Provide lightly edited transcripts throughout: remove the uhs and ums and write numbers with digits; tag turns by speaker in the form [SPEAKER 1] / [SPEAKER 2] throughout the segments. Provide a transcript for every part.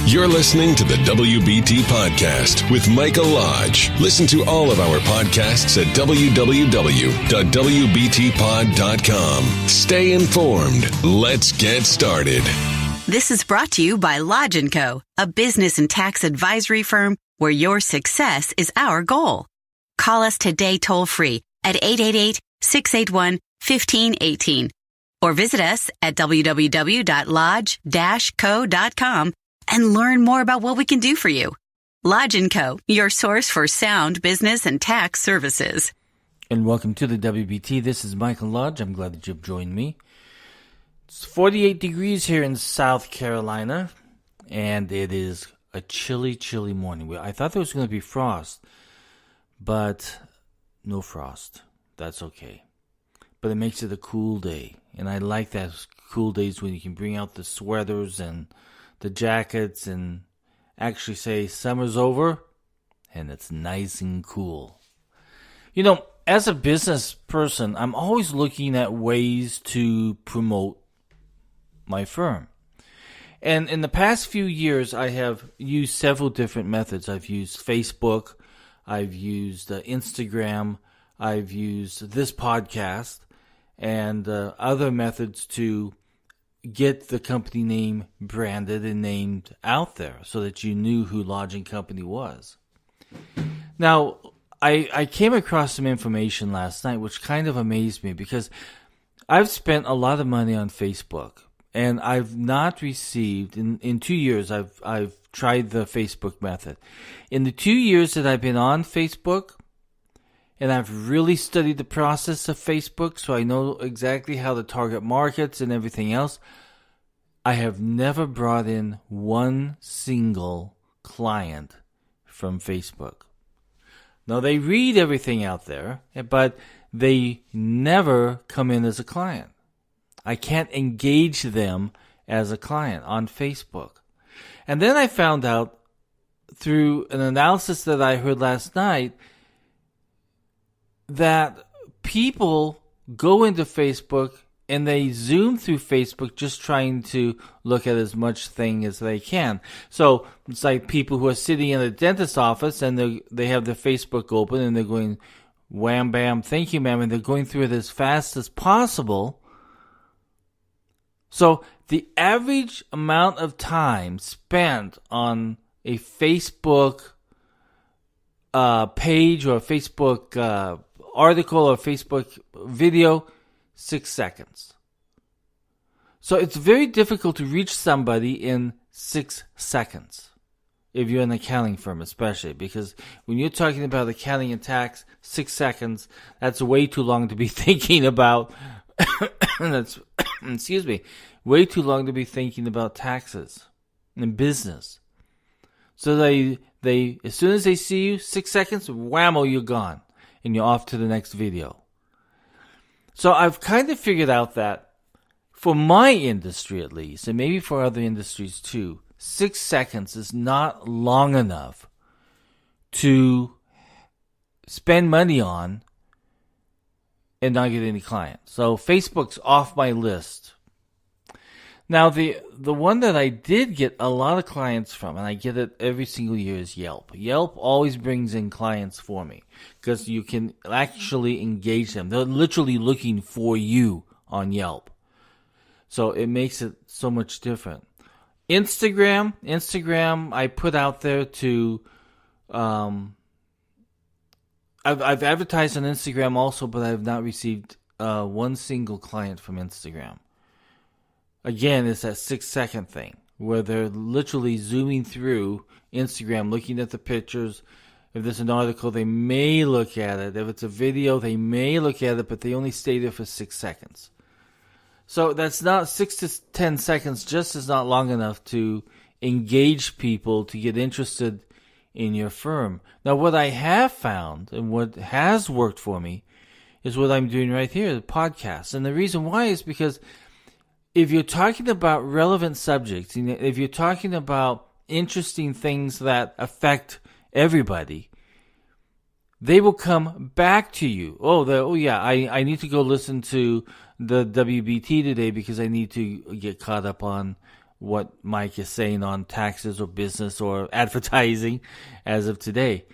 [SPEAKER 1] You're listening to the WBT Podcast with Michael Lodge. Listen to all of our podcasts at www.wbtpod.com. Stay informed. Let's get started.
[SPEAKER 2] This is brought to you by Lodge & Co., a business and tax advisory firm where your success is our goal. Call us today toll-free at 888-681-1518 or visit us at www.lodge-co.com and learn more about what we can do for you. Lodge & Co., your source for sound business and tax services.
[SPEAKER 3] And welcome to the WBT. This is Michael Lodge. I'm glad that you've joined me. It's 48 degrees here in South Carolina, and it is a chilly, chilly morning. I thought there was going to be frost, but no frost. That's okay. But it makes it a cool day, and I like that cool days when you can bring out the sweaters and the jackets and actually say summer's over and it's nice and cool. You know, as a business person, I'm always looking at ways to promote my firm. And in the past few years, I have used several different methods. I've used Facebook, I've used Instagram, I've used this podcast, and other methods to get the company name branded and named out there so that you knew who Lodge & Company was. Now, I came across some information last night which kind of amazed me because I've spent a lot of money on Facebook and I've not received, in 2 years I've tried the Facebook method. In the 2 years that I've been on Facebook, and I've really studied the process of Facebook, so I know exactly how to target markets and everything else. I have never brought in one single client from Facebook. Now, they read everything out there, but they never come in as a client. I can't engage them as a client on Facebook. And then I found out through an analysis that I heard last night that people go into Facebook and they zoom through Facebook just trying to look at as much thing as they can. So it's like people who are sitting in a dentist's office and they have their Facebook open and they're going, wham, bam, thank you, ma'am, and they're going through it as fast as possible. So the average amount of time spent on a Facebook page or a Facebook article or Facebook video, 6 seconds. So it's very difficult to reach somebody in 6 seconds if you're an accounting firm, especially because when you're talking about accounting and tax, 6 seconds, that's way too long to be thinking about that's excuse me, way too long to be thinking about taxes and business. So they as soon as they see you, 6 seconds, whammo, you're gone. And you're off to the next video. So I've kind of figured out that for my industry at least, and maybe for other industries too, 6 seconds is not long enough to spend money on and not get any clients. So Facebook's off my list. Now, the one that I did get a lot of clients from, and I get it every single year, is Yelp. Yelp always brings in clients for me because you can actually engage them. They're literally looking for you on Yelp. So it makes it so much different. Instagram, I put out there to, I've advertised on Instagram also, but I have not received one single client from Instagram. Again, it's that 6 second thing where they're literally zooming through Instagram, looking at the pictures. If there's an article, they may look at it. If it's a video, they may look at it, but they only stay there for 6 seconds. So that's not 6 to 10 seconds, just is not long enough to engage people to get interested in your firm. Now, what I have found and what has worked for me is what I'm doing right here, the podcast. And the reason why is because if you're talking about relevant subjects, if you're talking about interesting things that affect everybody, they will come back to you. I need to go listen to the WBT today because I need to get caught up on what Mike is saying on taxes or business or advertising as of today.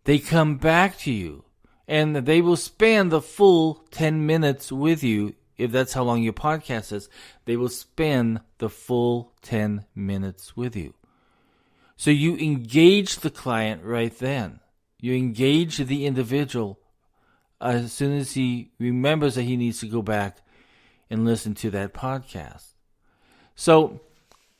[SPEAKER 3] They come back to you and they will spend the full 10 minutes with you. If that's how long your podcast is, they will spend the full 10 minutes with you. So you engage the client right then. You engage the individual as soon as he remembers that he needs to go back and listen to that podcast. So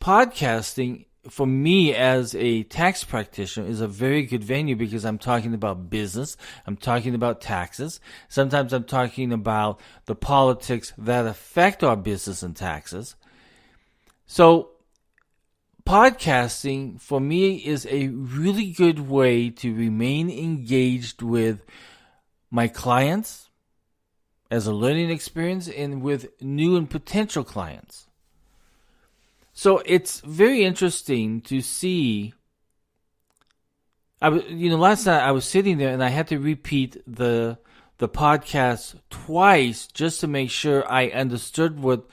[SPEAKER 3] podcasting, for me as a tax practitioner, is a very good venue because I'm talking about business, I'm talking about taxes, sometimes I'm talking about the politics that affect our business and taxes. So podcasting, for me, is a really good way to remain engaged with my clients as a learning experience and with new and potential clients. So it's very interesting to see. Last night I was sitting there and I had to repeat the podcast twice just to make sure I understood what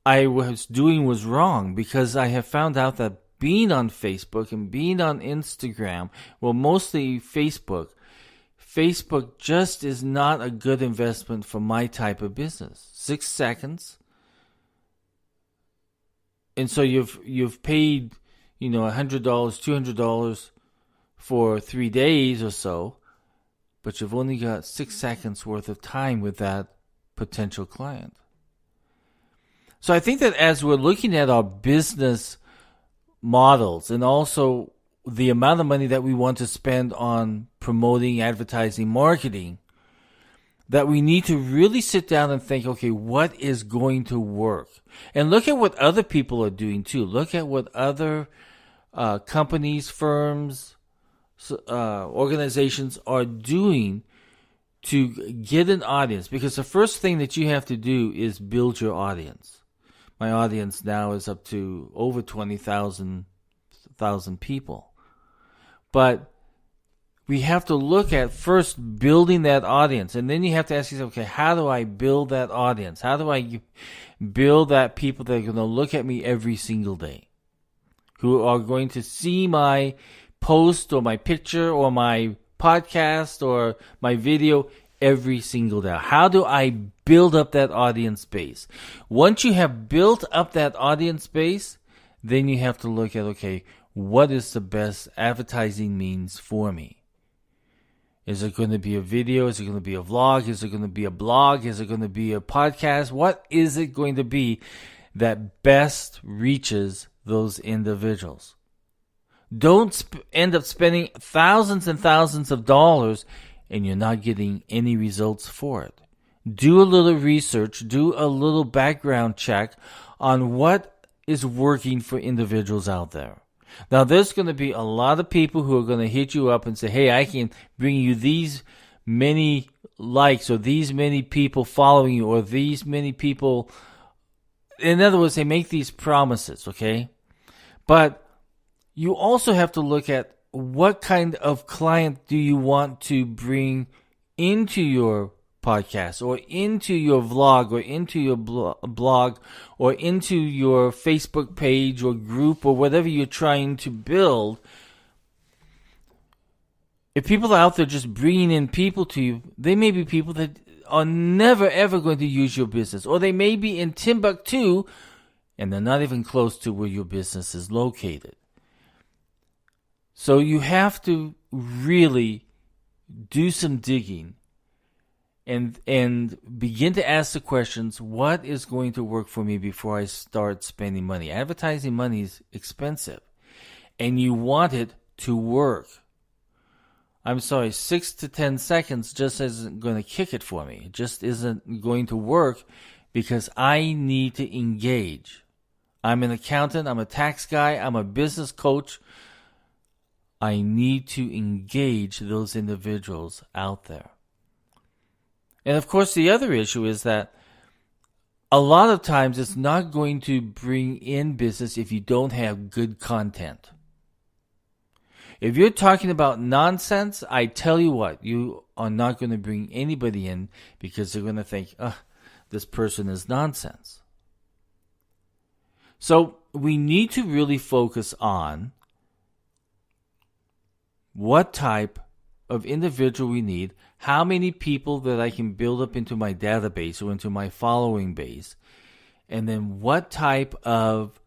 [SPEAKER 3] I was doing was wrong, because I have found out that being on Facebook and being on Instagram, well, mostly Facebook just is not a good investment for my type of business. 6 seconds. And so you've paid, $100, $200 for 3 days or so, but you've only got 6 seconds worth of time with that potential client. So I think that as we're looking at our business models and also the amount of money that we want to spend on promoting, advertising, marketing, that we need to really sit down and think, okay, what is going to work? And look at what other people are doing too. Look at what other companies, firms, organizations are doing to get an audience. Because the first thing that you have to do is build your audience. My audience now is up to over 20,000 people. But we have to look at first building that audience. And then you have to ask yourself, okay, how do I build that audience? How do I build that people that are going to look at me every single day? Who are going to see my post or my picture or my podcast or my video every single day. How do I build up that audience base? Once you have built up that audience base, then you have to look at, okay, what is the best advertising means for me? Is it going to be a video? Is it going to be a vlog? Is it going to be a blog? Is it going to be a podcast? What is it going to be that best reaches those individuals? Don't end up spending thousands and thousands of dollars and you're not getting any results for it. Do a little research, do a little background check on what is working for individuals out there. Now, there's going to be a lot of people who are going to hit you up and say, hey, I can bring you these many likes or these many people following you or these many people. In other words, they make these promises, okay? But you also have to look at what kind of client do you want to bring into your podcast or into your vlog or into your blog or into your Facebook page or group or whatever you're trying to build. If people are out there just bringing in people to you, they may be people that are never ever going to use your business, or they may be in Timbuktu and they're not even close to where your business is located. So you have to really do some digging and begin to ask the questions, what is going to work for me before I start spending money? Advertising money is expensive, and you want it to work. I'm sorry, 6 to 10 seconds just isn't going to kick it for me. It just isn't going to work because I need to engage. I'm an accountant, I'm a tax guy, I'm a business coach. I need to engage those individuals out there. And of course, the other issue is that a lot of times it's not going to bring in business if you don't have good content. If you're talking about nonsense, I tell you what, you are not going to bring anybody in because they're going to think, this person is nonsense. So we need to really focus on what type of individual we need, how many people that I can build up into my database or into my following base, and then what type of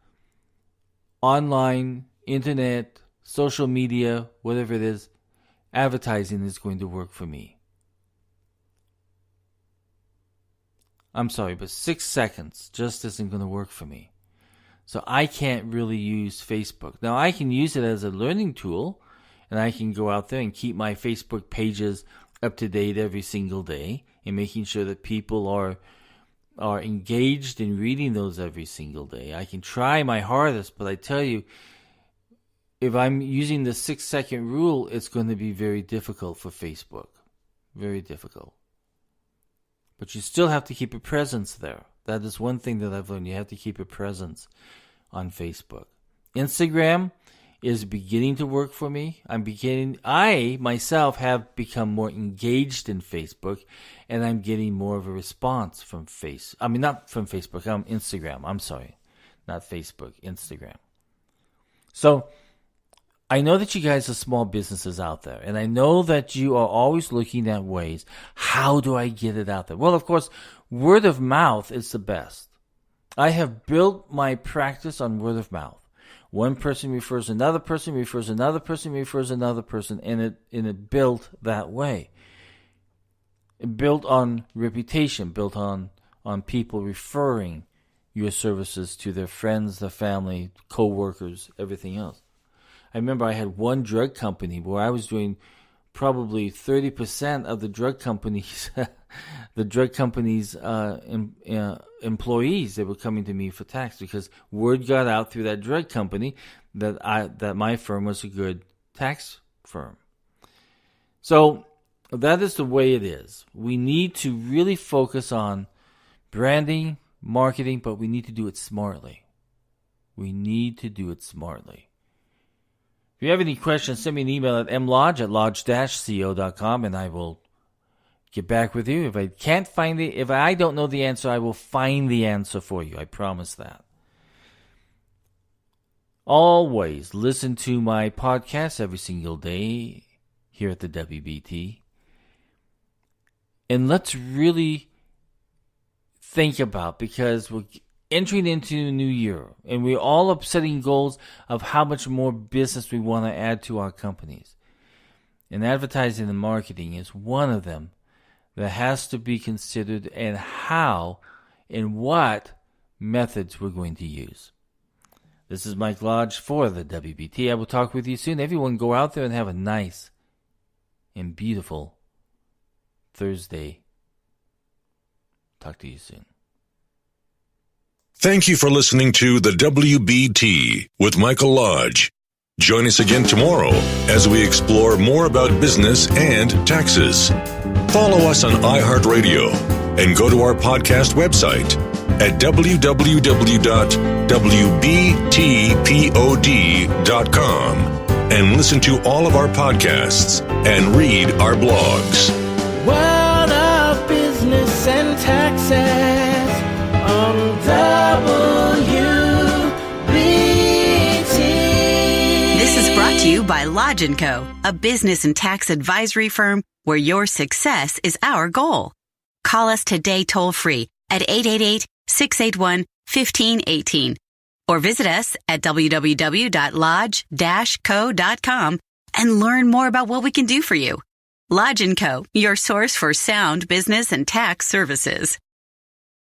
[SPEAKER 3] online, internet, social media, whatever it is, advertising is going to work for me. I'm sorry, but 6 seconds just isn't going to work for me. So I can't really use Facebook. Now I can use it as a learning tool, and I can go out there and keep my Facebook pages up to date every single day and making sure that people are engaged in reading those every single day. I can try my hardest, but I tell you, if I'm using the 6-second rule, it's going to be very difficult for Facebook. Very difficult. But you still have to keep a presence there. That is one thing that I've learned. You have to keep a presence on Facebook. Instagram is beginning to work for me. I myself have become more engaged in Facebook, and I'm getting more of a response from not from Facebook, Instagram. I'm sorry. Not Facebook, Instagram. So I know that you guys are small businesses out there, and I know that you are always looking at ways, how do I get it out there? Well, of course, word of mouth is the best. I have built my practice on word of mouth. One person refers another person, refers another person, refers another person, and it built that way. It built on reputation, built on people referring your services to their friends, their family, co-workers, everything else. I remember I had one drug company where I was doing probably 30% of the drug company's employees that were coming to me for tax, because word got out through that drug company that my firm was a good tax firm. So that is the way it is. We need to really focus on branding, marketing, but we need to do it smartly. If you have any questions, send me an email at mlodge@lodge-co.com, and I will get back with you. If I don't know the answer, I will find the answer for you. I promise that. Always listen to my podcast every single day here at the WBT. And let's really think about, because we're entering into a new year, and we're all up setting goals of how much more business we want to add to our companies. And advertising and marketing is one of them that has to be considered, and how and what methods we're going to use. This is Mike Lodge for the WBT. I will talk with you soon. Everyone go out there and have a nice and beautiful Thursday. Talk to you soon.
[SPEAKER 1] Thank you for listening to the WBT with Michael Lodge. Join us again tomorrow as we explore more about business and taxes. Follow us on iHeartRadio and go to our podcast website at www.wbtpod.com and listen to all of our podcasts and read our blogs.
[SPEAKER 4] World of Business and Taxes on WBT.
[SPEAKER 2] This is brought to you by Lodge & Co., a business and tax advisory firm where your success is our goal. Call us today toll-free at 888-681-1518 or visit us at www.lodge-co.com and learn more about what we can do for you. Lodge & Co., your source for sound business and tax services.